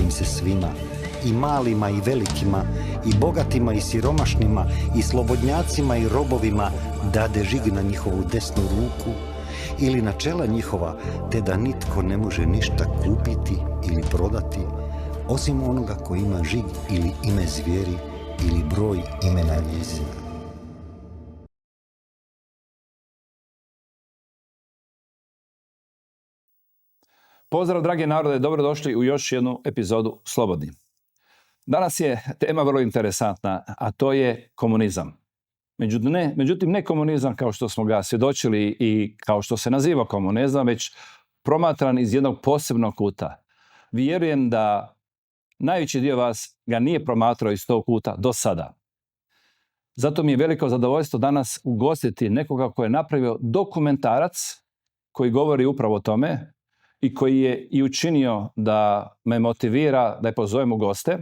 im se svima, i malima i velikima, i bogatima i siromašnima, i slobodnjacima i robovima, dade žig na njihovu desnu ruku ili na čela njihova, te da nitko ne može ništa kupiti ili prodati, osim onoga ko ima žig ili ime zvijeri ili broj imena njezina. Pozdrav, dragi narode, dobrodošli u još jednu epizodu Slobodni. Danas je tema vrlo interesantna, a to je komunizam. Međutim, ne komunizam kao što smo ga svjedočili i kao što se naziva komunizam, već promatran iz jednog posebnog kuta. Vjerujem da najveći dio vas ga nije promatrao iz tog kuta do sada. Zato mi je veliko zadovoljstvo danas ugostiti nekoga koji je napravio dokumentarac koji govori upravo o tome i koji je i učinio da me motivira da je pozovem u goste.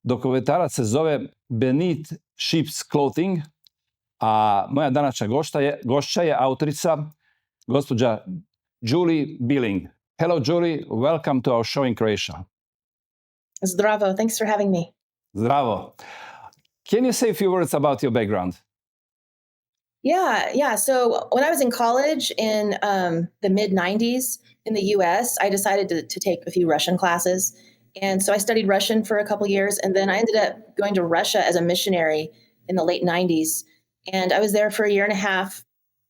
Dokumentarac se zove Beneath Sheep's Clothing, a moja današnja gošća je autorica, gospođa Julie Behling. Hello Julie, welcome to our show in Croatia. Zdravo, thanks for having me. Zdravo. Can you say a few words about your background? Yeah. So when I was in college in the mid-90s in the US, I decided to take a few Russian classes. And so I studied Russian for a couple years, and then I ended up going to Russia as a missionary in the late 90s. And I was there for a year and a half.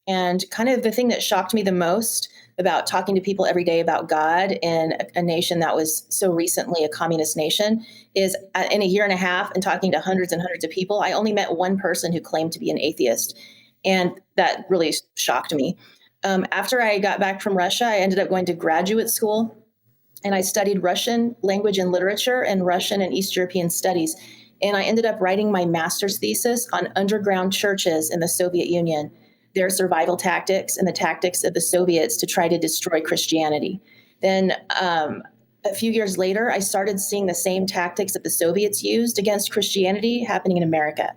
And kind of the thing that shocked me the most about talking to people every day about God in a nation that was so recently a communist nation is in a year and a half and talking to hundreds and hundreds of people, I only met one person who claimed to be an atheist. And that really shocked me. After I got back from Russia, I ended up going to graduate school, and I studied Russian language and literature and Russian and East European studies. And I ended up writing my master's thesis on underground churches in the Soviet Union, their survival tactics and the tactics of the Soviets to try to destroy Christianity. Then a few years later, I started seeing the same tactics that the Soviets used against Christianity happening in America.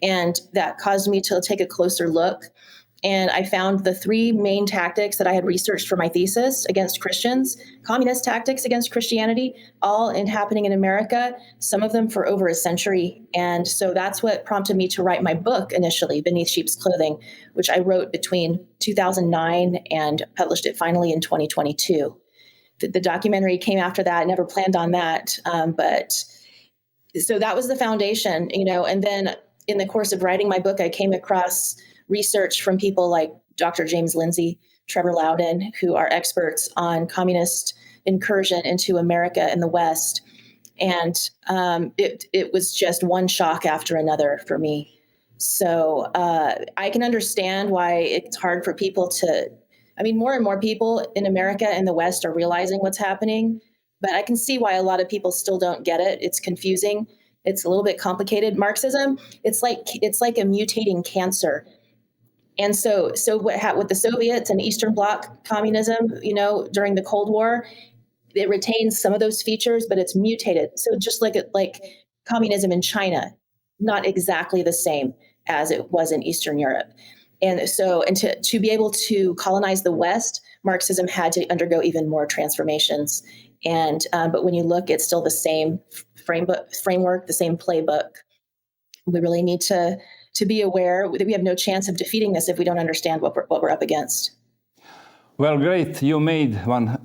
And that caused me to take a closer look. And I found the three main tactics that I had researched for my thesis against Christians, communist tactics against Christianity, all happening in America, some of them for over a century. And so that's what prompted me to write my book initially, Beneath Sheep's Clothing, which I wrote between 2009 and published it finally in 2022. The documentary came after that. I never planned on that. But so that was the foundation, and then in the course of writing my book, I came across research from people like Dr. James Lindsay, Trevor Loudon, who are experts on communist incursion into America and the West. And it was just one shock after another for me. So I can understand why it's hard for people more and more people in America and the West are realizing what's happening, but I can see why a lot of people still don't get it. It's confusing. It's a little bit complicated. Marxism, it's like a mutating cancer. And so with the Soviets and Eastern Bloc communism, during the Cold War, it retains some of those features, but it's mutated. So just like communism in China, not exactly the same as it was in Eastern Europe. And so, to be able to colonize the West, Marxism had to undergo even more transformations. And but when you look, it's still the same framework, the same playbook. We really need to be aware that we have no chance of defeating this if we don't understand what we're up against. Well, great. You made one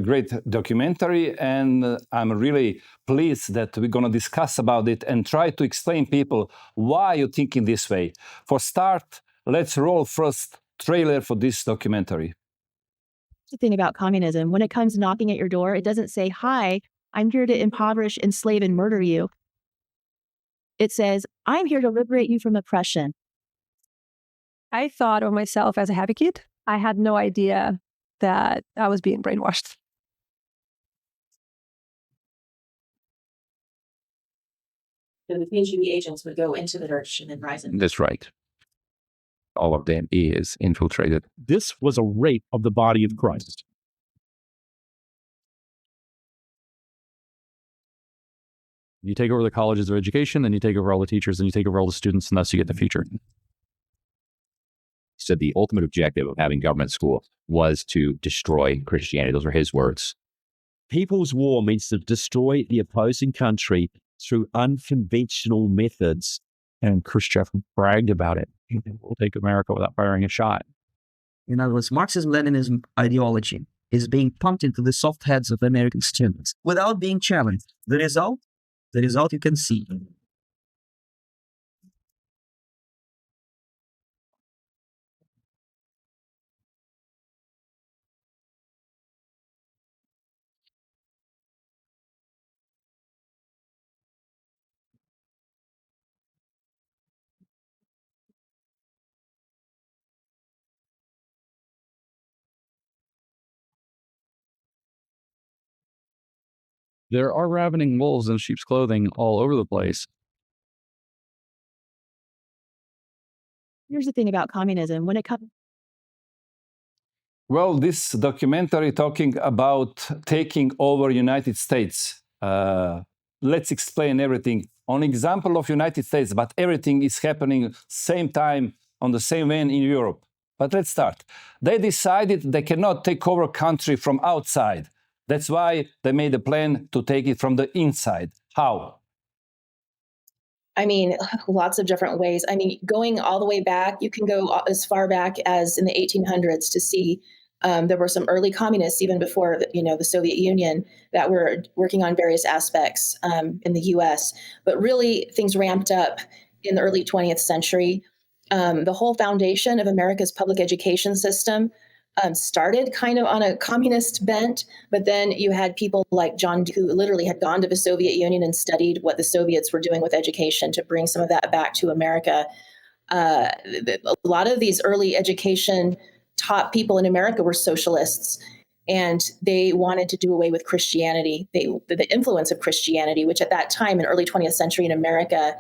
great documentary, and I'm really pleased that we're going to discuss about it and try to explain people why you're thinking this way. For start, let's roll first trailer for this documentary. The thing about communism, when it comes knocking at your door, it doesn't say, "Hi, I'm here to impoverish, enslave, and murder you." It says, "I'm here to liberate you from oppression." I thought of myself as a happy kid. I had no idea that I was being brainwashed. So the KGB agents would go into the church and then rise in. That's right. All of them is infiltrated. This was a rape of the body of Christ. You take over the colleges of education, then you take over all the teachers, then you take over all the students, and thus you get the future. So the ultimate objective of having government school was to destroy Christianity. Those are his words. People's War means to destroy the opposing country through unconventional methods. And Khrushchev bragged about it. We'll take America without firing a shot. In other words, Marxism-Leninism ideology is being pumped into the soft heads of American students without being challenged. The result you can see. There are ravening wolves in sheep's clothing all over the place. Here's the thing about communism. When it comes Well, this documentary talking about taking over United States. Let's explain everything on example of United States, but everything is happening same time on the same way in Europe. But let's start. They decided they cannot take over country from outside. That's why they made a plan to take it from the inside. How? I mean, lots of different ways. I mean, going all the way back, you can go as far back as in the 1800s to see there were some early communists, even before the Soviet Union, that were working on various aspects in the U.S. But really, things ramped up in the early 20th century. The whole foundation of America's public education system started kind of on a communist bent, but then you had people like John, who literally had gone to the Soviet Union and studied what the Soviets were doing with education to bring some of that back to America. A lot of these early education top people in America were socialists, and they wanted to do away with Christianity, the influence of Christianity, which at that time in early 20th century in America,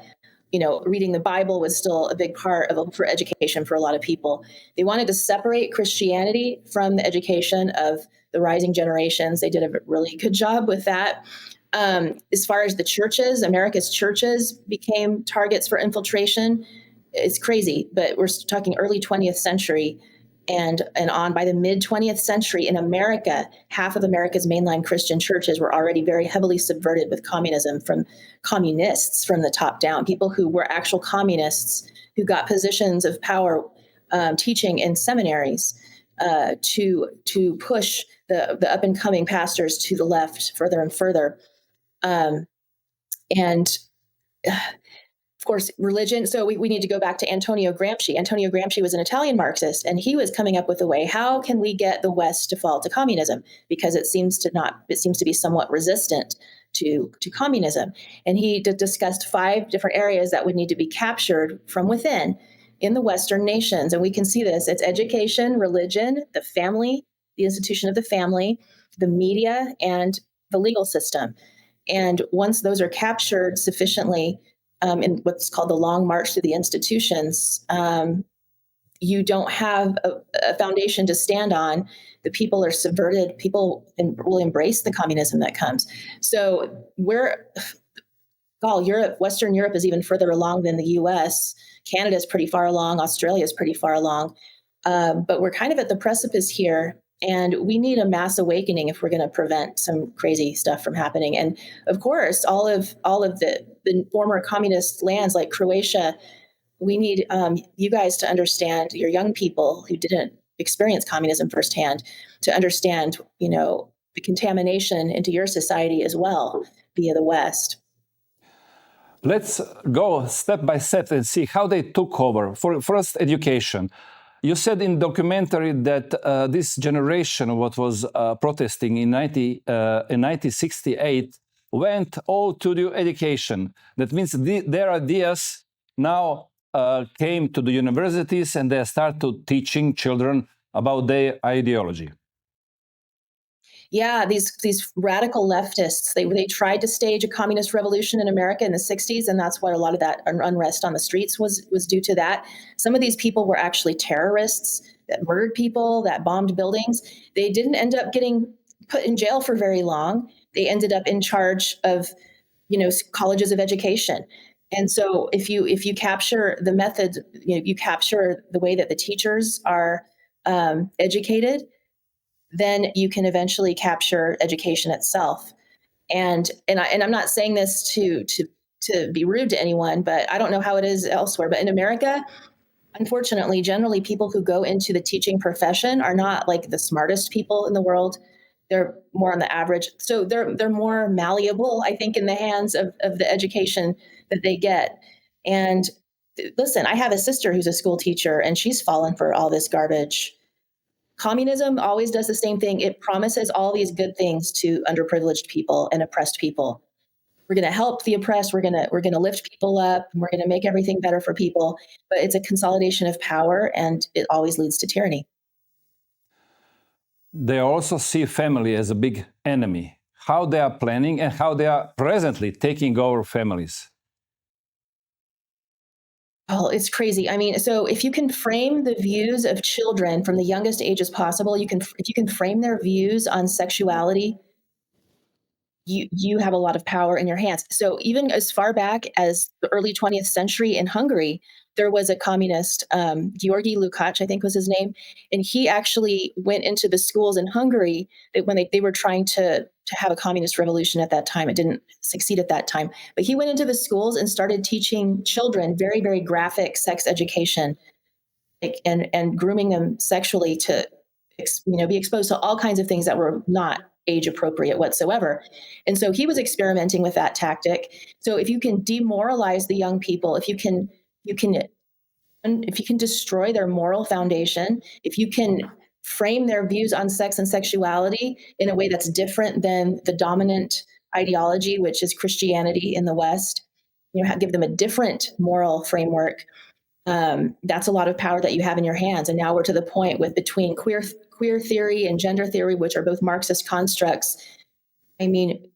reading the Bible was still a big part for education for a lot of people. They wanted to separate Christianity from the education of the rising generations. They did a really good job with that. As far as the churches, America's churches became targets for infiltration. It's crazy, but we're talking early 20th century and on. By the mid 20th century in America, half of America's mainline Christian churches were already very heavily subverted with communism from communists from the top down, people who were actual communists who got positions of power teaching in seminaries to push the up and coming pastors to the left further and further. And of course, religion. So we need to go back to Antonio Gramsci. Antonio Gramsci was an Italian Marxist, and he was coming up with a way, how can we get the West to fall to communism? Because it seems to be somewhat resistant to communism. And he discussed 5 different areas that would need to be captured from within in the Western nations. And we can see this. It's education, religion, the family, the institution of the family, the media, and the legal system. And once those are captured sufficiently, in what's called the long march through the institutions, you don't have a foundation to stand on. The people are subverted. People will embrace the communism that comes. So Western Europe is even further along than the U.S. Canada is pretty far along. Australia is pretty far along. But we're kind of at the precipice here. And we need a mass awakening if we're going to prevent some crazy stuff from happening. And of course, all of the former communist lands like Croatia, we need you guys to understand, your young people who didn't experience communism firsthand, to understand, the contamination into your society as well via the West. Let's go step by step and see how they took over. First, education. You said in documentary that this generation, what was protesting in 1968, went all to the education. That means their ideas now came to the universities, and they start to teaching children about their ideology. Yeah, these radical leftists, they tried to stage a communist revolution in America in the 60s, and that's what a lot of that unrest on the streets was due to that. Some of these people were actually terrorists that murdered people, that bombed buildings. They didn't end up getting put in jail for very long. They ended up in charge of, colleges of education. And so if you capture the methods, you capture the way that the teachers are educated, then you can eventually capture education itself. And I'm not saying this to be rude to anyone, but I don't know how it is elsewhere. But in America, unfortunately, generally people who go into the teaching profession are not like the smartest people in the world. They're more on the average. So they're more malleable, I think, in the hands of the education that they get. And listen, I have a sister who's a school teacher, and she's fallen for all this garbage. Communism always does the same thing. It promises all these good things to underprivileged people and oppressed people. We're going to help the oppressed. We're going to lift people up. And we're going to make everything better for people. But it's a consolidation of power, and it always leads to tyranny. They also see family as a big enemy. How they are planning and how they are presently taking over families. Oh, it's crazy. I mean, so if you can frame the views of children from the youngest ages possible, if you can frame their views on sexuality, you have a lot of power in your hands. So even as far back as the early 20th century in Hungary, there was a communist, György Lukács, I think was his name, and he actually went into the schools in Hungary when they were trying to have a communist revolution at that time. It didn't succeed at that time. But he went into the schools and started teaching children very, very graphic sex education, and grooming them sexually to be exposed to all kinds of things that were not age appropriate whatsoever. And so he was experimenting with that tactic. So if you can demoralize the young people, if you can destroy their moral foundation, if you can frame their views on sex and sexuality in a way that's different than the dominant ideology, which is Christianity in the West, give them a different moral framework. That's a lot of power that you have in your hands. And now we're to the point between queer theory and gender theory, which are both Marxist constructs. I mean,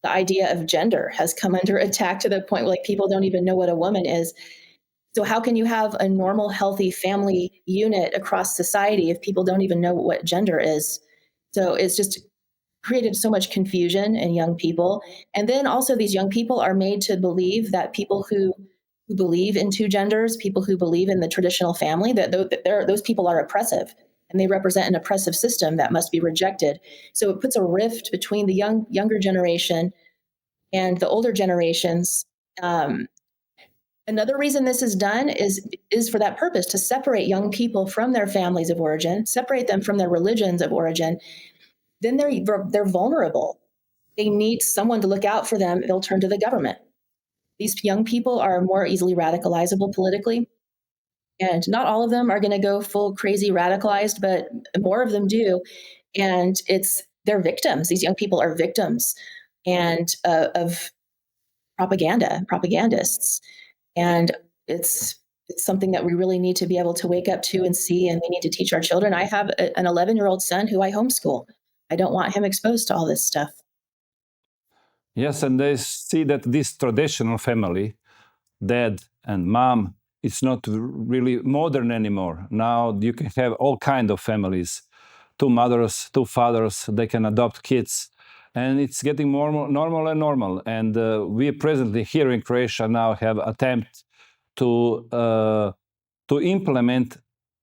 the idea of gender has come under attack to the point where people don't even know what a woman is. So how can you have a normal, healthy family unit across society if people don't even know what gender is? So it's just created so much confusion in young people. And then also these young people are made to believe that people who believe in two genders, people who believe in the traditional family, that those people are oppressive, and they represent an oppressive system that must be rejected. So it puts a rift between the younger generation and the older generations. Another reason this is done is for that purpose, to separate young people from their families of origin, separate them from their religions of origin. Then they're vulnerable. They need someone to look out for them. They'll turn to the government. These young people are more easily radicalizable politically, and not all of them are going to go full crazy radicalized, but more of them do. And they're victims. These young people are victims of propagandists. And it's something that we really need to be able to wake up to and see, and we need to teach our children. I have an 11-year-old son who I homeschool. I don't want him exposed to all this stuff. Yes, and they see that this traditional family, dad and mom, it's not really modern anymore. Now you can have all kinds of families, 2 mothers, 2 fathers, they can adopt kids. And it's getting more normal. And we presently here in Croatia now have attempt to implement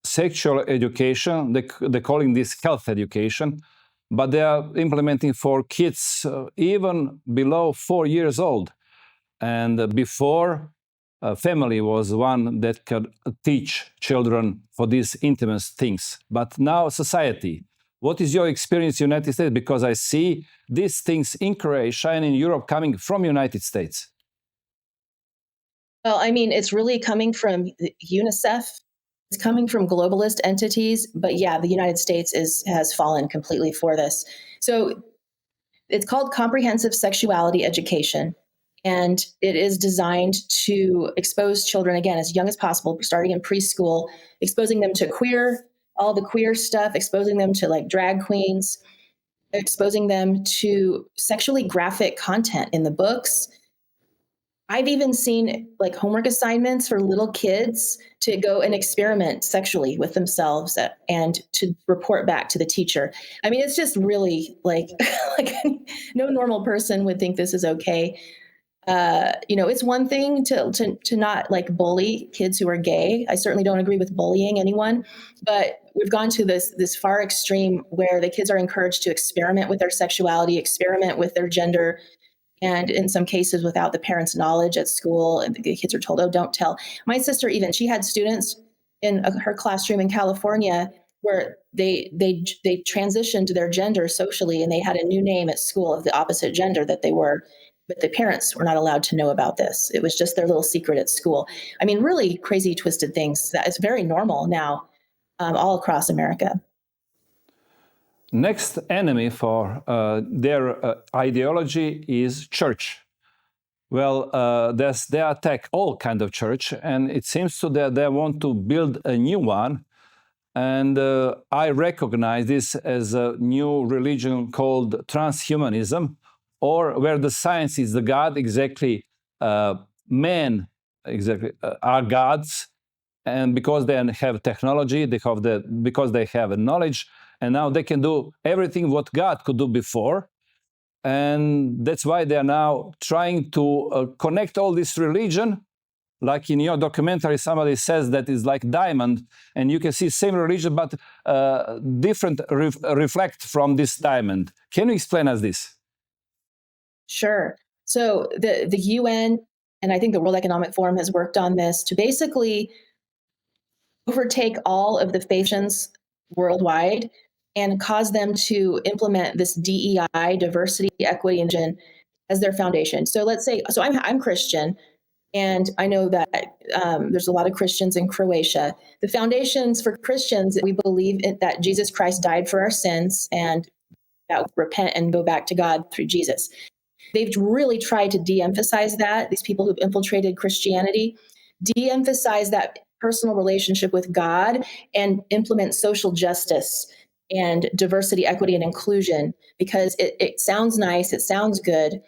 sexual education. They're calling this health education, but they are implementing for kids even below 4 years old. And before, family was one that could teach children for these intimate things. But now society. What is your experience in the United States? Because I see these things in Croatia and in Europe coming from United States. Well, I mean, it's really coming from UNICEF. It's coming from globalist entities. But yeah, the United States has fallen completely for this. So it's called comprehensive sexuality education. And it is designed to expose children, again, as young as possible, starting in preschool, exposing them to all the queer stuff, exposing them to drag queens, exposing them to sexually graphic content in the books. I've even seen homework assignments for little kids to go and experiment sexually with themselves and to report back to the teacher. I mean, it's just really no normal person would think this is okay. It's one thing to not like bully kids who are gay. I certainly don't agree with bullying anyone, but we've gone to this far extreme where the kids are encouraged to experiment with their sexuality, experiment with their gender, and in some cases without the parents' knowledge at school. And the kids are told, "Oh, don't tell." My sister, even, she had students in her classroom in California where they transitioned their gender socially, and they had a new name at school of the opposite gender that they were. But the parents were not allowed to know about this. It was just their little secret at school. I mean, really crazy, twisted things that is very normal now all across America. Next enemy for their ideology is church. Well, they attack all kind of church, and it seems to that they want to build a new one. And I recognize this as a new religion called transhumanism, or where the science is the God, exactly men exactly are gods, and because they have technology, because they have knowledge, and now they can do everything what God could do before. And that's why they are now trying to connect all this religion. Like in your documentary, somebody says that it's like diamond, and you can see same religion, but different reflect from this diamond. Can you explain us this? Sure. So the UN, and I think the World Economic Forum has worked on this to basically overtake all of the nations worldwide and cause them to implement this DEI, diversity, equity, and inclusion, as their foundation. So let's say, so I'm Christian, and I know that there's a lot of Christians in Croatia. The foundations for Christians, we believe that Jesus Christ died for our sins and that we repent and go back to God through Jesus. They've really tried to de-emphasize that, these people who've infiltrated Christianity, de-emphasize that personal relationship with God and implement social justice and diversity, equity, and inclusion, because it sounds nice, it sounds good,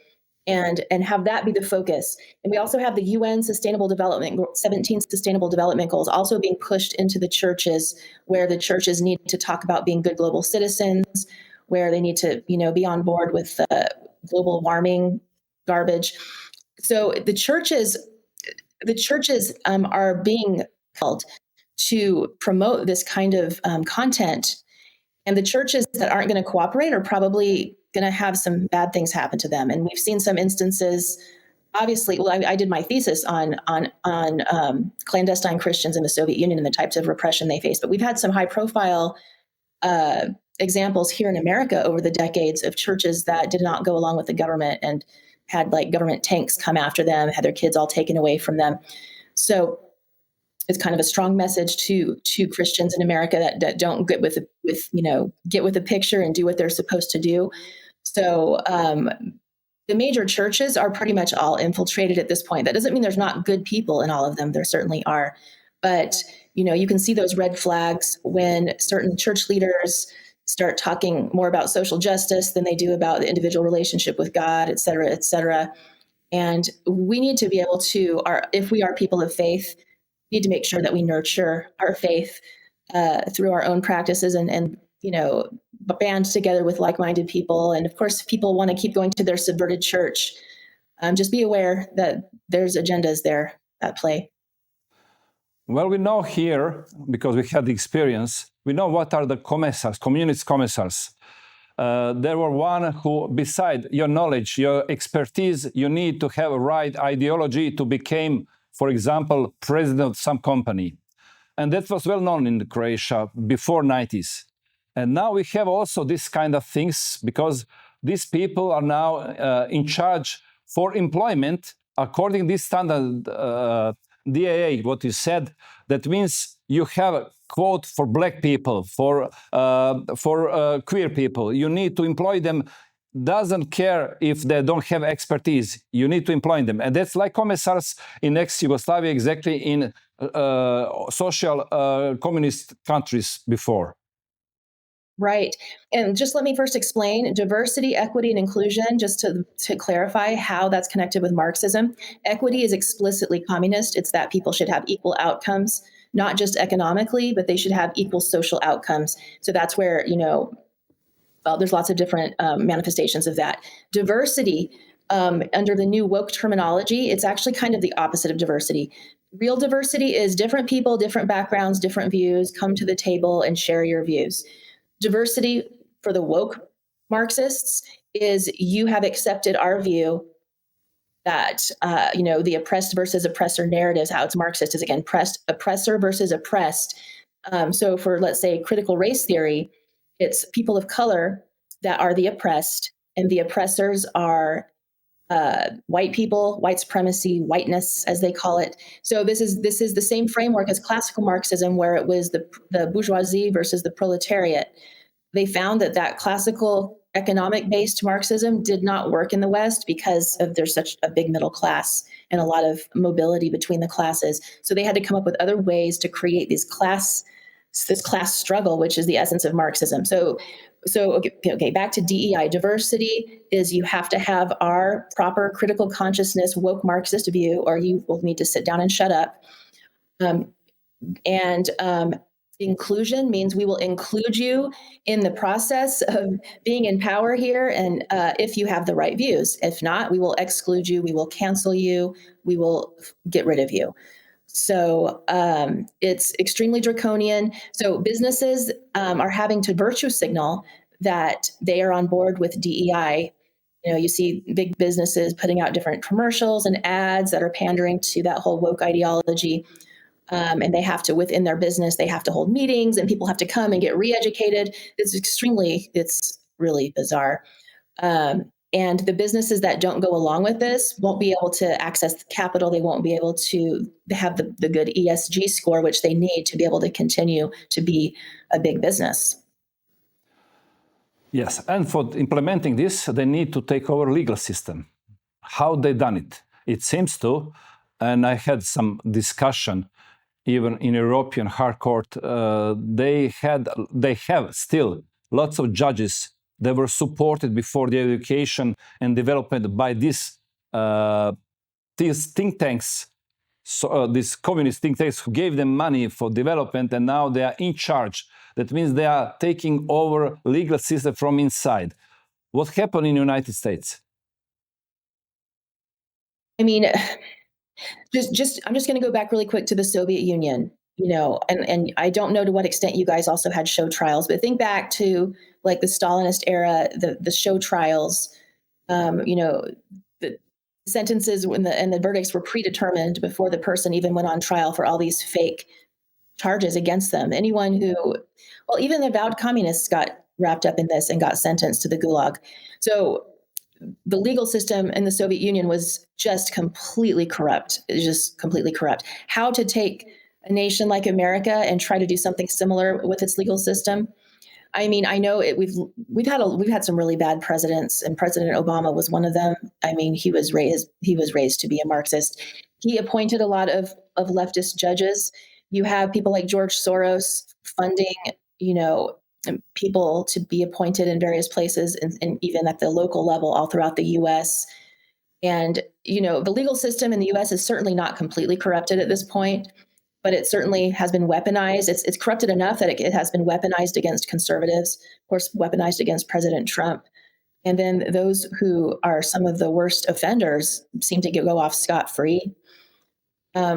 and have that be the focus. And we also have the UN 17 Sustainable Development Goals also being pushed into the churches, where the churches need to talk about being good global citizens, where they need to, be on board with global warming garbage. So the churches are being held to promote this kind of content, and the churches that aren't going to cooperate are probably going to have some bad things happen to them. And we've seen some instances. Obviously, well, I did my thesis on clandestine Christians in the Soviet Union and the types of repression they faced. But we've had some high-profile examples here in America over the decades of churches that did not go along with the government and had like government tanks come after them, had their kids all taken away from them. So it's kind of a strong message to Christians in America that don't get with the picture and do what they're supposed to do. So the major churches are pretty much all infiltrated at this point. That doesn't mean there's not good people in all of them. There certainly are. But, you can see those red flags when certain church leaders start talking more about social justice than they do about the individual relationship with God, et cetera, et cetera. And we need to be able to, if we are people of faith, we need to make sure that we nurture our faith through our own practices and band together with like-minded people. And of course, if people want to keep going to their subverted church, just be aware that there's agendas there at play. Well, we know here, because we had the experience, we know what are the commissars, communist commissars. There were one who, beside your knowledge, your expertise, you need to have a right ideology to become, for example, president of some company. And that was well known in Croatia before 90s. And now we have also this kind of things, because these people are now in charge for employment according to this standard DAA, what you said. That means you have a quote for black people, for queer people. You need to employ them. Doesn't care if they don't have expertise. You need to employ them. And that's like commissars in ex-Yugoslavia, exactly in social communist countries before. Right. And just let me first explain diversity, equity, and inclusion, just to clarify how that's connected with Marxism. Equity is explicitly communist. It's that people should have equal outcomes, not just economically, but they should have equal social outcomes. So that's where, there's lots of different manifestations of that. Diversity under the new woke terminology, it's actually kind of the opposite of diversity. Real diversity is different people, different backgrounds, different views, come to the table and share your views. Diversity for the woke Marxists is you have accepted our view that, the oppressed versus oppressor narratives, how it's Marxist is, again, oppressor versus oppressed. So for, let's say, critical race theory, it's people of color that are the oppressed, and the oppressors are white people, white supremacy, whiteness, as they call it. So this is the same framework as classical Marxism, where it was the bourgeoisie versus the proletariat. They found that classical economic-based Marxism did not work in the West because there's such a big middle class and a lot of mobility between the classes. So they had to come up with other ways to create this class struggle, which is the essence of Marxism. So okay, back to DEI. Diversity is you have to have our proper critical consciousness, woke Marxist view, or you will need to sit down and shut up. Inclusion means we will include you in the process of being in power here, and if you have the right views. If not, we will exclude you, we will cancel you, we will get rid of you. So it's extremely draconian. So businesses are having to virtue signal that they are on board with DEI. You see big businesses putting out different commercials and ads that are pandering to that whole woke ideology. And they have to, within their business, they have to hold meetings and people have to come and get re-educated. It's really bizarre. And the businesses that don't go along with this won't be able to access capital. They won't be able to have the good ESG score, which they need to be able to continue to be a big business. Yes, and for implementing this, they need to take over legal system. How they done it? It seems to, and I had some discussion even in European hard court, they have still lots of judges that were supported before the education and development by these think tanks, these communist think tanks who gave them money for development, and now they are in charge. That means they are taking over legal system from inside. What happened in the United States? I mean, I'm just going to go back really quick to the Soviet Union, and I don't know to what extent you guys also had show trials, but think back to like the Stalinist era, the show trials, the sentences and the verdicts were predetermined before the person even went on trial for all these fake charges against them. Anyone even the avowed communists got wrapped up in this and got sentenced to the gulag. So the legal system in the Soviet Union was just completely corrupt. It was just completely corrupt. How to take a nation like America and try to do something similar with its legal system? I mean, I know we've had some really bad presidents, and President Obama was one of them. I mean, he was raised to be a Marxist. He appointed a lot of leftist judges. You have people like George Soros funding, people to be appointed in various places, and even at the local level all throughout the U.S. And, the legal system in the U.S. is certainly not completely corrupted at this point, but it certainly has been weaponized. It's corrupted enough that it has been weaponized against conservatives, of course, weaponized against President Trump. And then those who are some of the worst offenders seem to go off scot-free.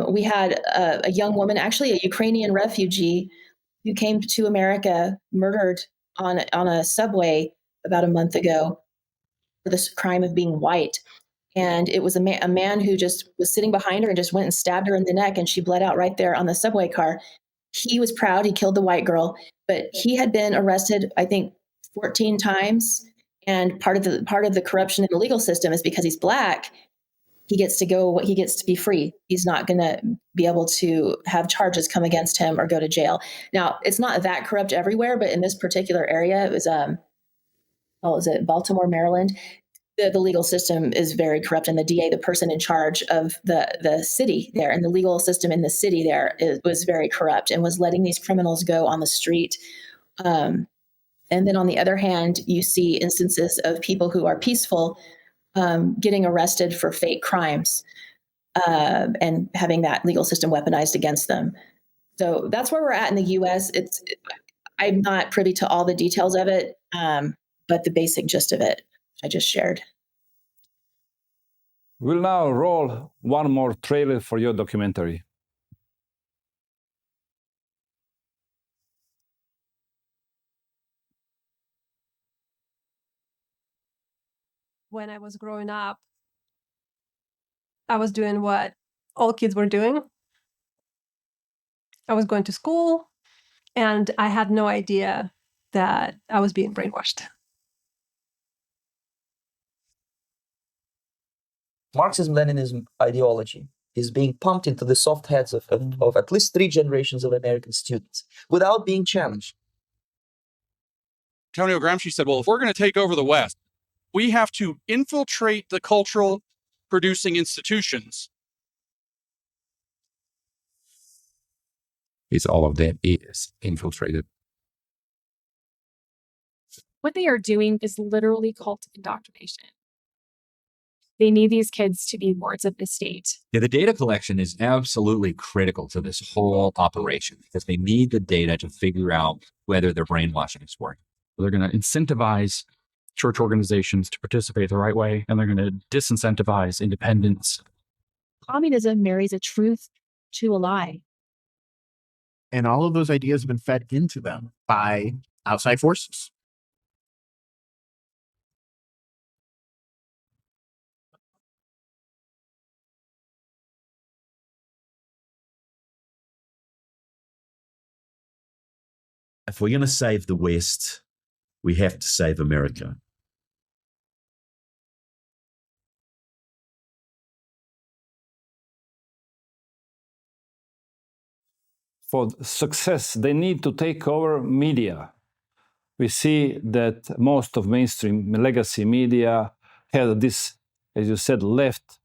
We had a young woman, actually a Ukrainian refugee, who came to America, murdered on a subway about a month ago for this crime of being white. And it was a man who just was sitting behind her and just went and stabbed her in the neck, and she bled out right there on the subway car. He was proud he killed the white girl, but he had been arrested, I think, 14 times. And part of the corruption in the legal system is because he's Black, he gets to be free. He's not going to be able to have charges come against him or go to jail. Now, it's not that corrupt everywhere, but in this particular area, it was Baltimore, Maryland. The legal system is very corrupt, and the DA, the person in charge of the city there, and the legal system in the city there was very corrupt and was letting these criminals go on the street. And then on the other hand, you see instances of people who are peaceful getting arrested for fake crimes and having that legal system weaponized against them. So that's where we're at in the U.S. I'm not privy to all the details of it, but the basic gist of it I just shared. We'll now roll one more trailer for your documentary. When I was growing up, I was doing what all kids were doing. I was going to school, and I had no idea that I was being brainwashed. Marxism-Leninism ideology is being pumped into the soft heads of at least 3 generations of American students without being challenged. Antonio Gramsci said, well, if we're going to take over the West, we have to infiltrate the cultural producing institutions. It's all of them is infiltrated. What they are doing is literally cult indoctrination. They need these kids to be wards of the state. Yeah, the data collection is absolutely critical to this whole operation because they need the data to figure out whether their brainwashing is working. They're going to incentivize church organizations to participate the right way, and they're going to disincentivize independence. Communism marries a truth to a lie. And all of those ideas have been fed into them by outside forces. If we're going to save the West, we have to save America. For success, they need to take over media. We see that most of mainstream legacy media have this, as you said, left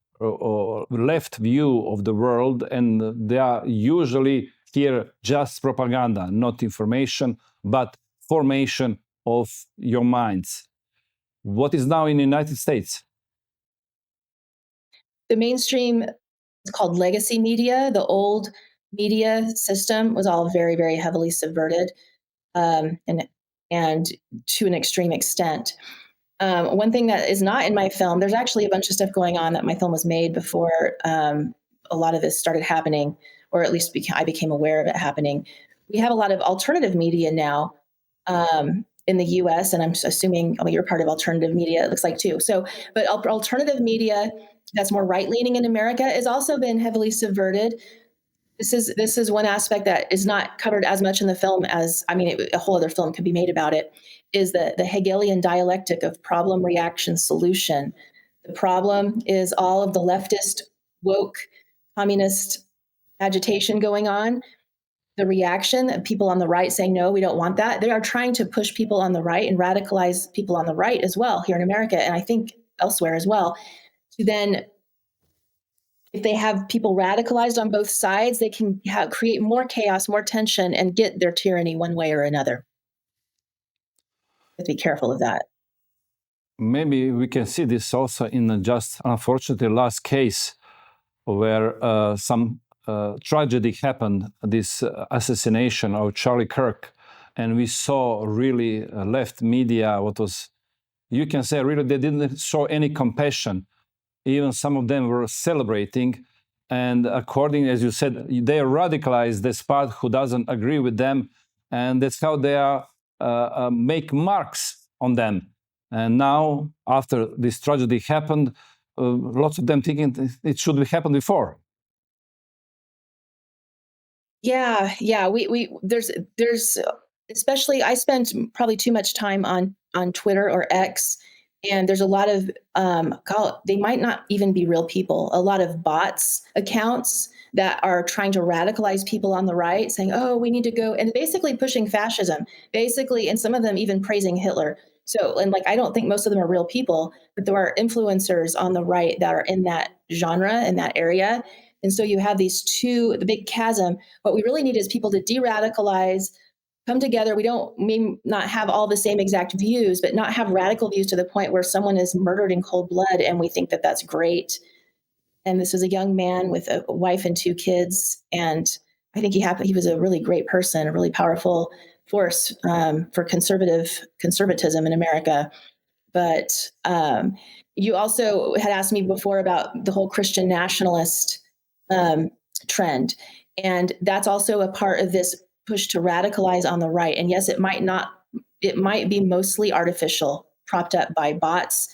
view of the world, and they are usually here just propaganda, not information, but formation of your minds. What is now in the United States? The mainstream, it's called legacy media. The old media system was all very, very heavily subverted, and to an extreme extent. One thing that is not in my film, there's actually a bunch of stuff going on that my film was made before a lot of this started happening, or at least I became aware of it happening. We have a lot of alternative media now in the US, and I'm assuming you're part of alternative media, it looks like too. So, but alternative media that's more right-leaning in America has also been heavily subverted. This is one aspect that is not covered as much in the film as, a whole other film could be made about it, is the Hegelian dialectic of problem, reaction, solution. The problem is all of the leftist, woke, communist agitation going on. The reaction, people on the right saying, no, we don't want that. They are trying to push people on the right and radicalize people on the right as well here in America, and I think elsewhere as well, to then, if they have people radicalized on both sides, they can create more chaos, more tension, and get their tyranny one way or another. Let's be careful of that. Maybe we can see this also in just, unfortunately, last case where some tragedy happened, this assassination of Charlie Kirk, and we saw really left media, what was, you can say really they didn't show any compassion. Even some of them were celebrating, and according, as you said, they radicalized this part who doesn't agree with them, and that's how they are make marks on them. And now, after this tragedy happened, lots of them thinking it should have happened before. Yeah. There's especially, I spent probably too much time on Twitter or X. And there's a lot of, they might not even be real people, a lot of bots accounts that are trying to radicalize people on the right, saying, oh, we need to go, and basically pushing fascism, basically, and some of them even praising Hitler. So, and I don't think most of them are real people, but there are influencers on the right that are in that genre, in that area. And so you have these two, the big chasm. What we really need is people to de-radicalize, come together. We may not have all the same exact views, but not have radical views to the point where someone is murdered in cold blood and we think that that's great. And this was a young man with a wife and 2 kids. And I think he was a really great person, a really powerful force for conservatism in America. But you also had asked me before about the whole Christian nationalist trend. And that's also a part of this push to radicalize on the right. And yes, it might be mostly artificial, propped up by bots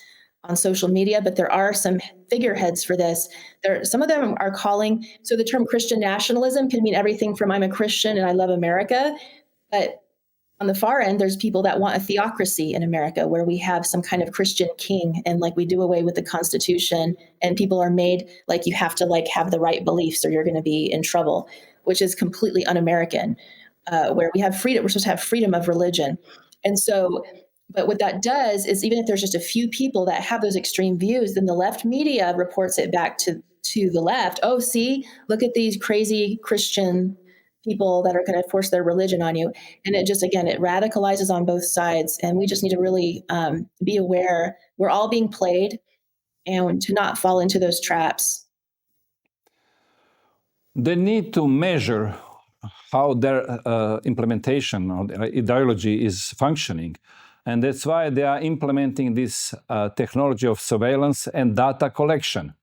on social media, but there are some figureheads for this. Some of them are calling, so the term Christian nationalism can mean everything from I'm a Christian and I love America, but on the far end, there's people that want a theocracy in America where we have some kind of Christian king and like we do away with the Constitution and people are made like you have to like have the right beliefs or you're going to be in trouble, which is completely un-American, where we have freedom. We're supposed to have freedom of religion. And so, but what that does is even if there's just a few people that have those extreme views, then the left media reports it back to the left. Oh, see, look at these crazy Christian people that are going to force their religion on you. And it just, again, it radicalizes on both sides. And we just need to really be aware we're all being played and to not fall into those traps. They need to measure how their implementation of their ideology is functioning. And that's why they are implementing this technology of surveillance and data collection.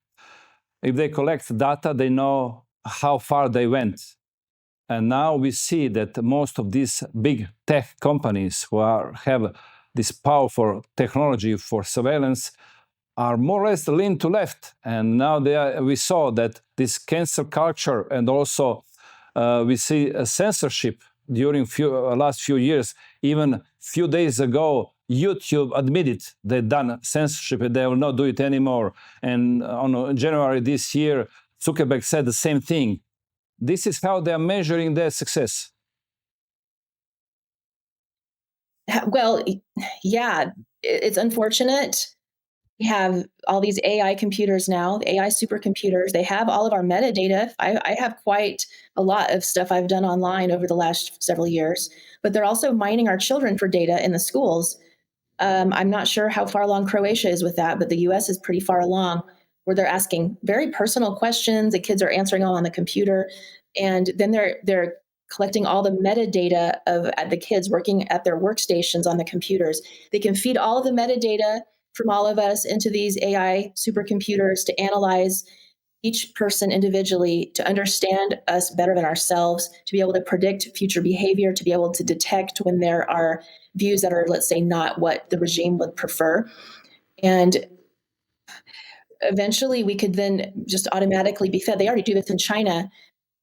If they collect data, they know how far they went. And now we see that most of these big tech companies who have this powerful technology for surveillance are more or less lean to left. And now we saw that this cancel culture and also we see a censorship during last few years. Even few days ago, YouTube admitted they've done censorship and they will not do it anymore. And on January this year, Zuckerberg said the same thing. This is how they are measuring their success. Well, yeah, it's unfortunate. We have all these AI computers now, the AI supercomputers. They have all of our metadata. I have quite a lot of stuff I've done online over the last several years, but they're also mining our children for data in the schools. I'm not sure how far along Croatia is with that, but the US is pretty far along, where they're asking very personal questions. The kids are answering all on the computer. And then they're collecting all the metadata of the kids working at their workstations on the computers. They can feed all of the metadata from all of us into these AI supercomputers to analyze each person individually, to understand us better than ourselves, to be able to predict future behavior, to be able to detect when there are views that are, let's say, not what the regime would prefer. And eventually we could then just automatically be fed. They already do this in China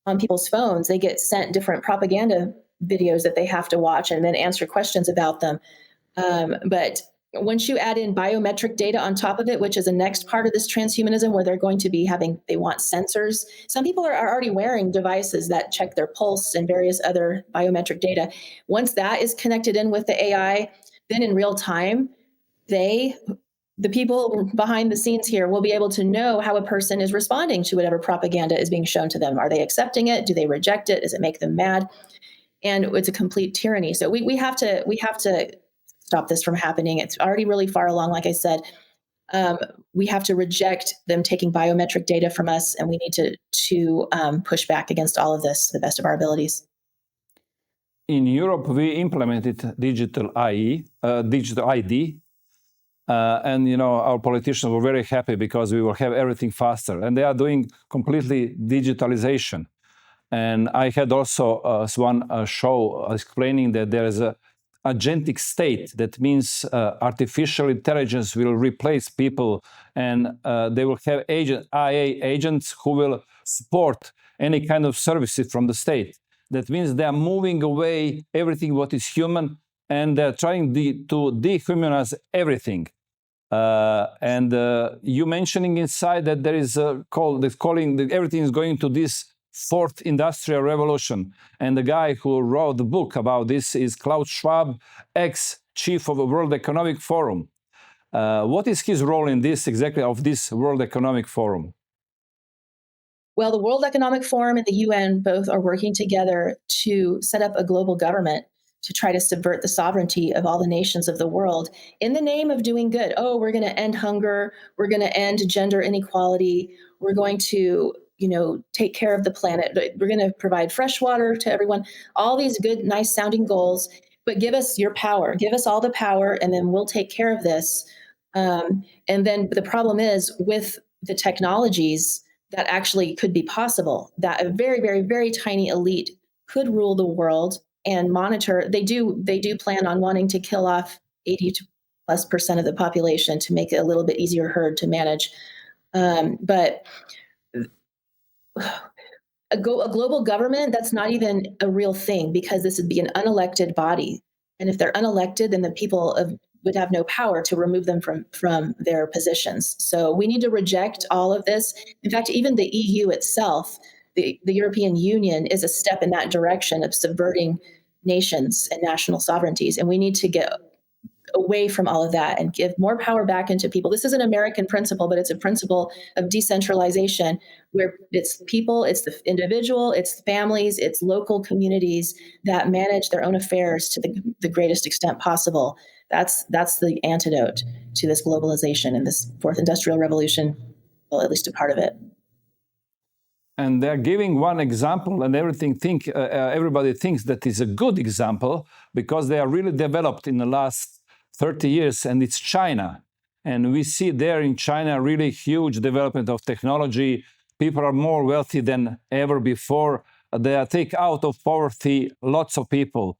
on people's phones. They get sent different propaganda videos that they have to watch and then answer questions about them. But once you add in biometric data on top of it, which is the next part of this transhumanism, where they're going to be they want sensors. Some people are already wearing devices that check their pulse and various other biometric data. Once that is connected in with the AI, then in real time, the people behind the scenes here will be able to know how a person is responding to whatever propaganda is being shown to them. Are they accepting it? Do they reject it? Does it make them mad? And it's a complete tyranny. So we have to stop this from happening. It's already really far along. Like I said, we have to reject them taking biometric data from us, and we need to push back against all of this to the best of our abilities. In Europe, we implemented digital ID. And our politicians were very happy because we will have everything faster. And they are doing completely digitalization. And I had also one show explaining that there is a agentic state. That means artificial intelligence will replace people, and they will have AI agents who will support any kind of services from the state. That means they are moving away everything what is human, and they're trying to dehumanize everything. And you mentioning inside that there is calling that everything is going to this fourth industrial revolution. And the guy who wrote the book about this is Klaus Schwab, ex-chief of the World Economic Forum. What is his role in this exactly of this World Economic Forum? Well, the World Economic Forum and the UN both are working together to set up a global government to try to subvert the sovereignty of all the nations of the world in the name of doing good. Oh, we're going to end hunger. We're going to end gender inequality. We're going to, take care of the planet. We're going to provide fresh water to everyone. All these good, nice sounding goals, but give us your power. Give us all the power, and then we'll take care of this And then the problem is with the technologies that actually could be possible, that a very, very, very tiny elite could rule the world and monitor. They do plan on wanting to kill off 80+ % of the population to make it a little bit easier herd to manage. But a global government, that's not even a real thing, because this would be an unelected body. And if they're unelected, then the people would have no power to remove them from their positions. So we need to reject all of this. In fact, even the EU itself, the European Union, is a step in that direction of subverting nations and national sovereignties. And we need to get away from all of that and give more power back into people. This is an American principle, but it's a principle of decentralization, where it's people, it's the individual, it's families, it's local communities that manage their own affairs to the greatest extent possible. That's the antidote to this globalization and this fourth industrial revolution, well, at least a part of it. And they're giving one example, and everybody thinks that is a good example because they are really developed in the last 30 years, and it's China. And we see there in China really huge development of technology. People are more wealthy than ever before. They take out of poverty lots of people.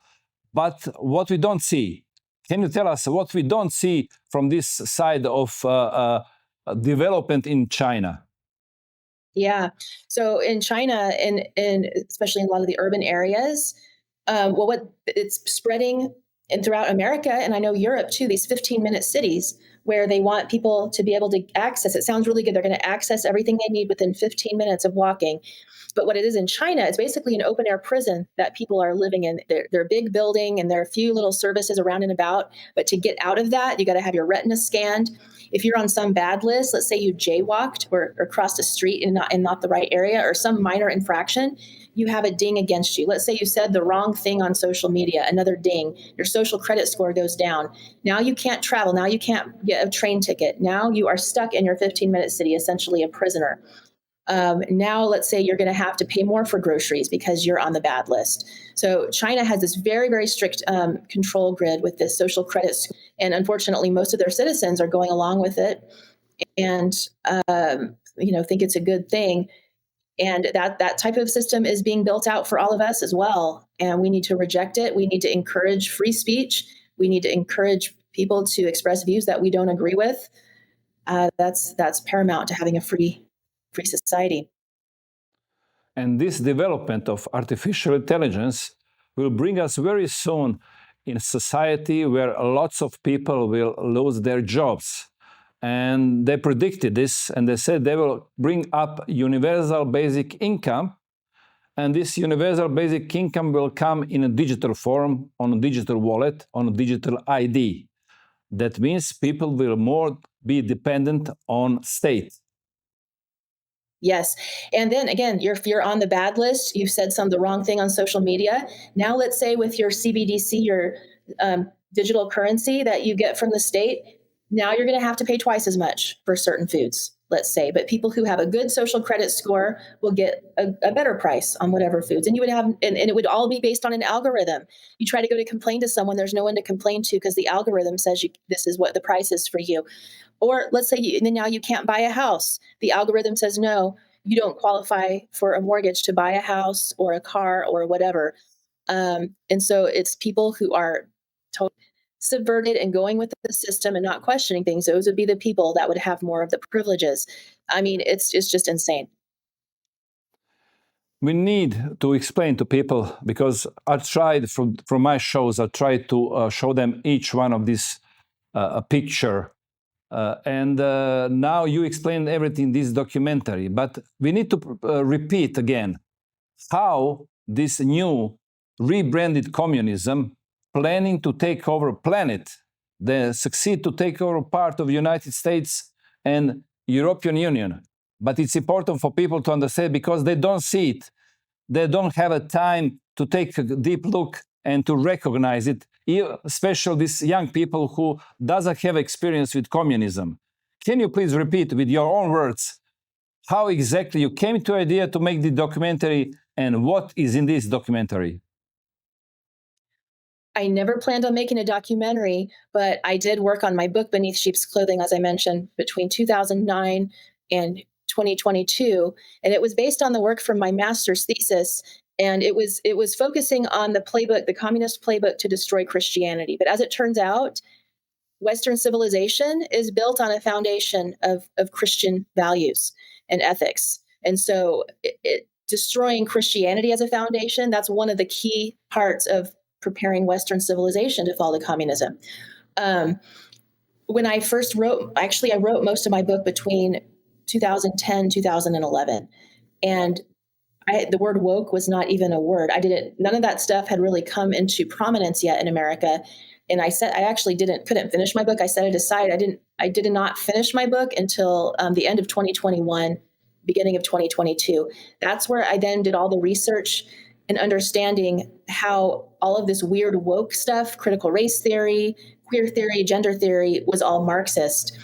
But what we don't see, can you tell us what we don't see from this side of development in China? Yeah. So in China, and especially in a lot of the urban areas, what it's spreading and throughout America, and I know Europe too, these 15-minute cities where they want people to be able to access. It sounds really good. They're going to access everything they need within 15 minutes of walking. But what it is in China, it's basically an open-air prison that people are living in. They're a big building, and there are a few little services around and about. But to get out of that, you got to have your retina scanned. If you're on some bad list, let's say you jaywalked or crossed a street in not the right area, or some minor infraction, you have a ding against you. Let's say you said the wrong thing on social media, another ding. Your social credit score goes down. Now you can't travel. Now you can't get a train ticket. Now you are stuck in your 15-minute city, essentially a prisoner. Now, let's say you're going to have to pay more for groceries because you're on the bad list. So China has this very, very strict control grid with this social credit. And unfortunately, most of their citizens are going along with it and, think it's a good thing. And that type of system is being built out for all of us as well. And we need to reject it. We need to encourage free speech. We need to encourage people to express views that we don't agree with. That's paramount to having a free society. And this development of artificial intelligence will bring us very soon in a society where lots of people will lose their jobs. And they predicted this, and they said they will bring up universal basic income. And this universal basic income will come in a digital form, on a digital wallet, on a digital ID. That means people will more be dependent on state. Yes. And then again, if you're on the bad list, you've said the wrong thing on social media. Now, let's say with your CBDC, your digital currency that you get from the state, now you're going to have to pay twice as much for certain foods, let's say. But people who have a good social credit score will get a better price on whatever foods. And you would have, and it would all be based on an algorithm. You try to go to complain to someone, there's no one to complain to because the algorithm says this is what the price is for you. Or let's say now you can't buy a house. The algorithm says, no, you don't qualify for a mortgage to buy a house or a car or whatever. And so it's people who are totally subverted and going with the system and not questioning things. Those would be the people that would have more of the privileges. I mean, it's just insane. We need to explain to people, because I tried from my shows, I tried to show them each one of these a picture. And now you explained everything in this documentary, but we need to repeat again how this new rebranded communism planning to take over planet, they succeed to take over part of the United States and European Union. But it's important for people to understand because they don't see it. They don't have a time to take a deep look and to recognize it, especially these young people who doesn't have experience with communism. Can you please repeat with your own words how exactly you came to the idea to make the documentary and what is in this documentary? I never planned on making a documentary, but I did work on my book Beneath Sheep's Clothing, as I mentioned, between 2009 and 2022, and it was based on the work from my master's thesis, and it was focusing on the playbook, the communist playbook to destroy Christianity. But as it turns out, Western civilization is built on a foundation of Christian values and ethics, and so destroying Christianity as a foundation, that's one of the key parts of preparing Western civilization to fall to communism. When I first wrote, actually, I wrote most of my book between 2010, 2011. And the word woke was not even a word. None of that stuff had really come into prominence yet in America. And I actually couldn't finish my book. I set it aside. I did not finish my book until the end of 2021, beginning of 2022. That's where I then did all the research and understanding how all of this weird woke stuff, critical race theory, queer theory, gender theory, was all Marxist.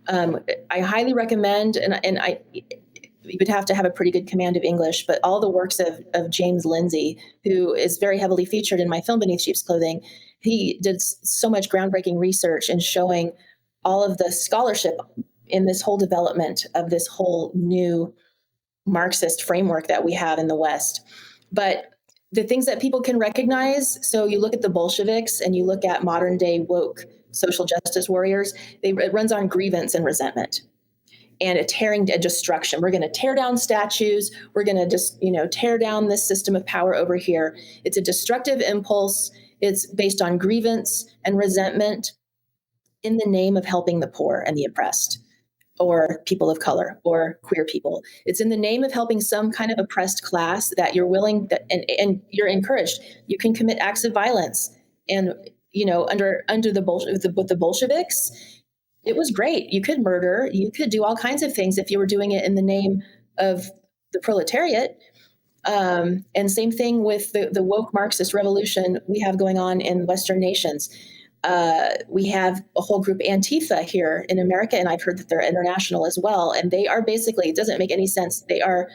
I highly recommend, and you would have to have a pretty good command of English, but all the works of James Lindsay, who is very heavily featured in my film Beneath Sheep's Clothing. He did so much groundbreaking research in showing all of the scholarship in this whole development of this whole new Marxist framework that we have in the West. But the things that people can recognize, so you look at the Bolsheviks and you look at modern day woke social justice warriors, it runs on grievance and resentment and a destruction. We're going to tear down statues. We're going to just, tear down this system of power over here. It's a destructive impulse. It's based on grievance and resentment in the name of helping the poor and the oppressed, or people of color, or queer people. It's in the name of helping some kind of oppressed class that you're willing and you're encouraged. You can commit acts of violence. And, under the Bolsheviks, it was great. You could murder, you could do all kinds of things if you were doing it in the name of the proletariat. And same thing with the woke Marxist revolution we have going on in Western nations. We have a whole group, Antifa, here in America, and I've heard that they're international as well. And they are basically, it doesn't make any sense, they are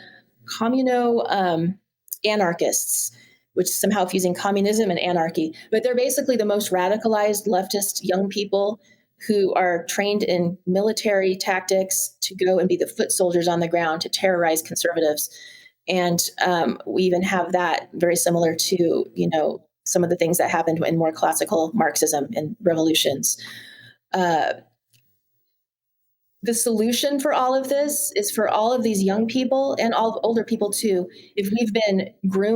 anarchists, which is somehow fusing communism and anarchy. But they're basically the most radicalized leftist young people who are trained in military tactics to go and be the foot soldiers on the ground to terrorize conservatives. And we even have that very similar to, some of the things that happened in more classical Marxism and revolutions. The solution for all of this is for all of these young people and all older people too. If we've been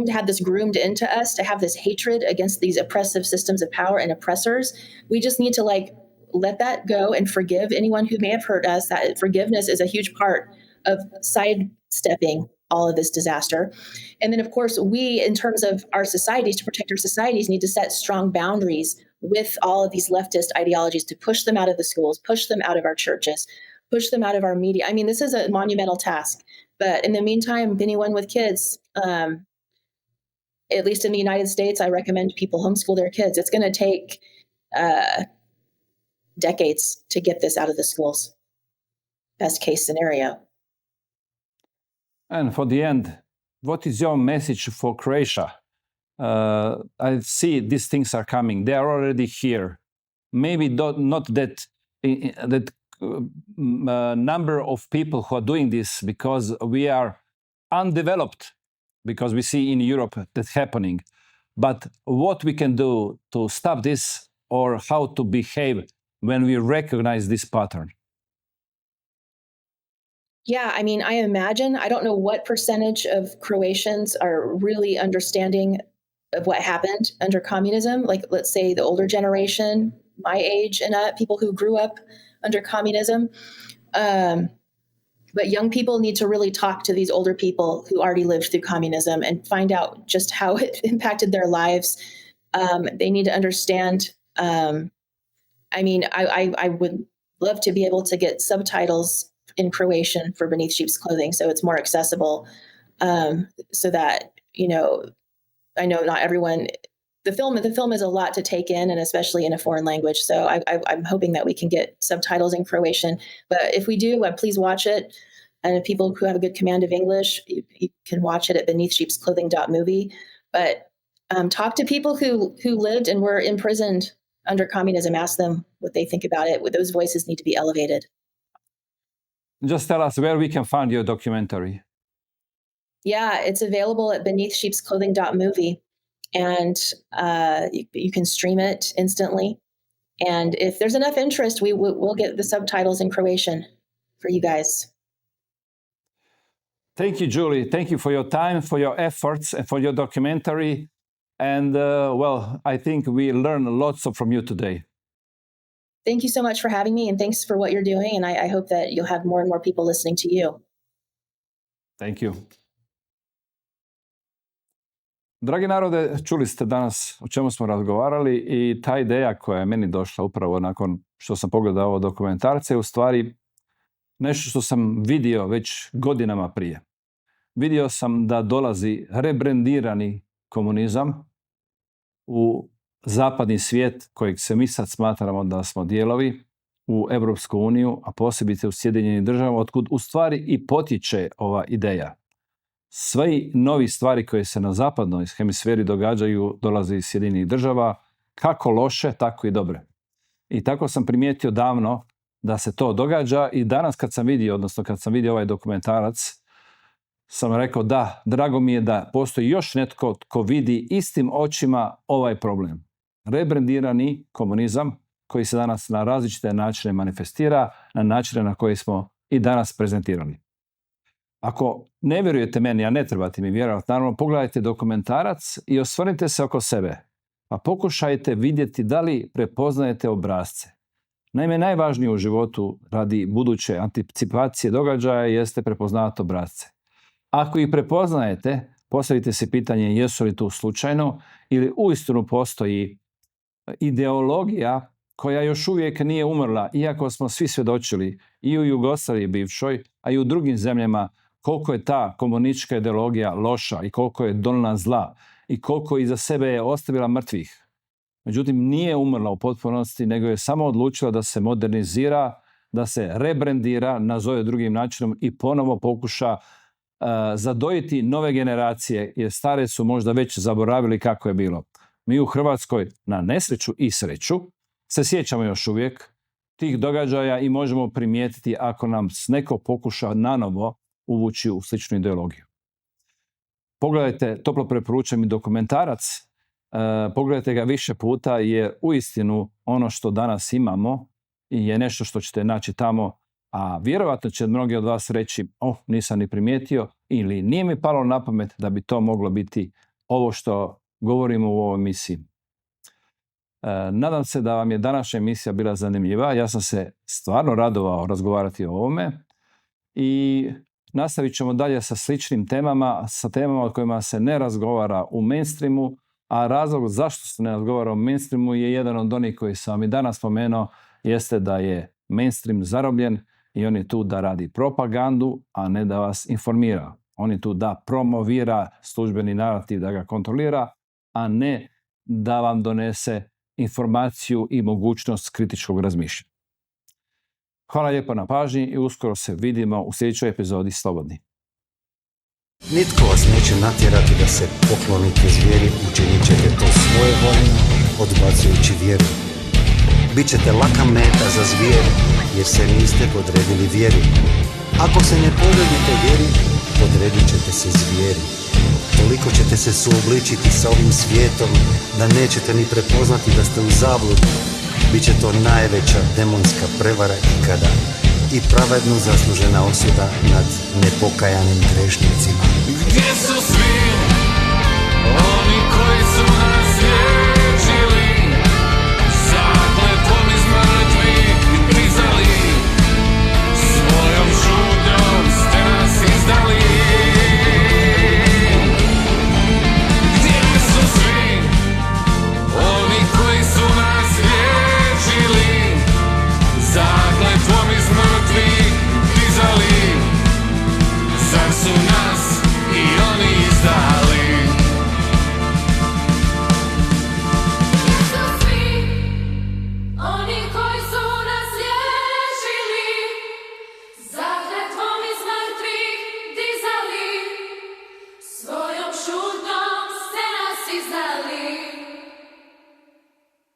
had this groomed into us to have this hatred against these oppressive systems of power and oppressors, we just need to let that go and forgive anyone who may have hurt us. That forgiveness is a huge part of sidestepping all of this disaster. And then, of course, we, in terms of our societies, to protect our societies, need to set strong boundaries with all of these leftist ideologies to push them out of the schools, push them out of our churches, push them out of our media. I mean, this is a monumental task. But in the meantime, anyone with kids, at least in the United States, I recommend people homeschool their kids. It's going to take decades to get this out of the schools. Best case scenario. And for the end, what is your message for Croatia? I see these things are coming. They are already here. Maybe not that number of people who are doing this, because we are undeveloped, because we see in Europe that's happening. But what we can do to stop this, or how to behave when we recognize this pattern? Yeah, I mean, I imagine, I don't know what percentage of Croatians are really understanding of what happened under communism. Like, let's say the older generation, my age and people who grew up under communism. But young people need to really talk to these older people who already lived through communism and find out just how it impacted their lives. They need to understand. I mean, I would love to be able to get subtitles in Croatian for Beneath Sheep's Clothing, so it's more accessible, so that, I know not everyone, the film is a lot to take in, and especially in a foreign language. So I'm hoping that we can get subtitles in Croatian. But if we do, please watch it. And if people who have a good command of English, you can watch it at beneathsheepsclothing.movie. But talk to people who lived and were imprisoned under communism, ask them what they think about it. Those voices need to be elevated. Just tell us where we can find your documentary. Yeah, it's available at beneathsheepsclothing.movie, and you can stream it instantly. And if there's enough interest, we'll get the subtitles in Croatian for you guys. Thank you, Julie. Thank you for your time, for your efforts, and for your documentary. And I think we learned lots from you today. Thank you so much for having me, and thanks for what you're doing. And I hope that you'll have more and more people listening to you. Thank you. Dragi narode, čuli ste danas o čemu smo razgovarali i ta ideja koja je meni došla upravo nakon što sam pogledao ovo dokumentarce je u stvari nešto što sam vidio već godinama prije. Vidio sam da dolazi rebrendirani komunizam u zapadni svijet kojeg se mi sad smatramo da smo dijelovi, u Europsku uniju, a posebice u Sjedinjenim državama, otkud u stvari i potječe ova ideja. Sve novi stvari koje se na zapadnoj hemisferi događaju dolaze iz Sjedinjenih država, kako loše, tako i dobre. I tako sam primijetio davno da se to događa i danas kad sam vidio ovaj dokumentarac, sam rekao da, drago mi je da postoji još netko tko vidi istim očima ovaj problem. Rebrendirani komunizam koji se danas na različite načine manifestira, na načine na koji smo i danas prezentirali. Ako ne vjerujete meni, a ne trebate mi vjerovati, naravno pogledajte dokumentarac i osvrnite se oko sebe. Pa pokušajte vidjeti da li prepoznajete obrasce. Naime, najvažnije u životu radi buduće anticipacije događaja jeste prepoznavati obrasce. Ako ih prepoznajete, postavite se pitanje jesu li tu slučajno ili uistinu postoji ideologija koja još uvijek nije umrla, iako smo svi svjedočili i u Jugoslaviji bivšoj, a i u drugim zemljama koliko je ta komunistička ideologija loša i koliko je donijela zla i koliko iza sebe je ostavila mrtvih. Međutim, nije umrla u potpunosti, nego je samo odlučila da se modernizira, da se rebrandira, nazove drugim načinom i ponovo pokuša zadojiti nove generacije, jer stare su možda već zaboravili kako je bilo. Mi u Hrvatskoj, na nesreću i sreću, se sjećamo još uvijek tih događaja i možemo primijetiti ako nam neko pokuša nanovo uvući u sličnu ideologiju. Pogledajte, toplo preporučujem i dokumentarac, pogledajte ga više puta jer uistinu ono što danas imamo je nešto što ćete naći tamo, a vjerojatno će mnogi od vas reći nisam ni primijetio ili nije mi palo na pamet da bi to moglo biti ovo što govorimo u ovoj emisiji. Nadam se da vam je današnja emisija bila zanimljiva. Ja sam se stvarno radovao razgovarati o ovome i nastavit ćemo dalje sa sličnim temama, sa temama o kojima se ne razgovara u mainstreamu, a razlog zašto se ne razgovara u mainstreamu je jedan od onih koji sam vam i danas spomenuo, jeste da je mainstream zarobljen i on je tu da radi propagandu, a ne da vas informira. On je tu da promovira službeni narativ, da ga kontrolira, a ne da vam donese informaciju i mogućnost kritičkog razmišljanja. Hvala lijepo na pažnji i uskoro se vidimo u sljedećoj epizodi Slobodni. Nitko vas neće natjerati da se poklonite zvijeri, učinit ćete to svojevoljno, odbacujući vjeru. Bićete laka meta za zvijer, jer se niste podredili vjeri. Ako se ne podredite vjeri, podredit ćete se zvijeri. Toliko ćete se suobličiti sa ovim svijetom, da nećete ni prepoznati da ste u zabludi. Biće to najveća demonska prevara ikada i pravedno zaslužena osuda nad nepokajanim grešnicima. Gdje su svi oni koji su nas liječili, zakletvom iz mrtvih prizali, svojom šutnjom ste nas izdali. Gdje su svi oni koji su nas liječili, zakletvom iz mrtvih dizali, zar su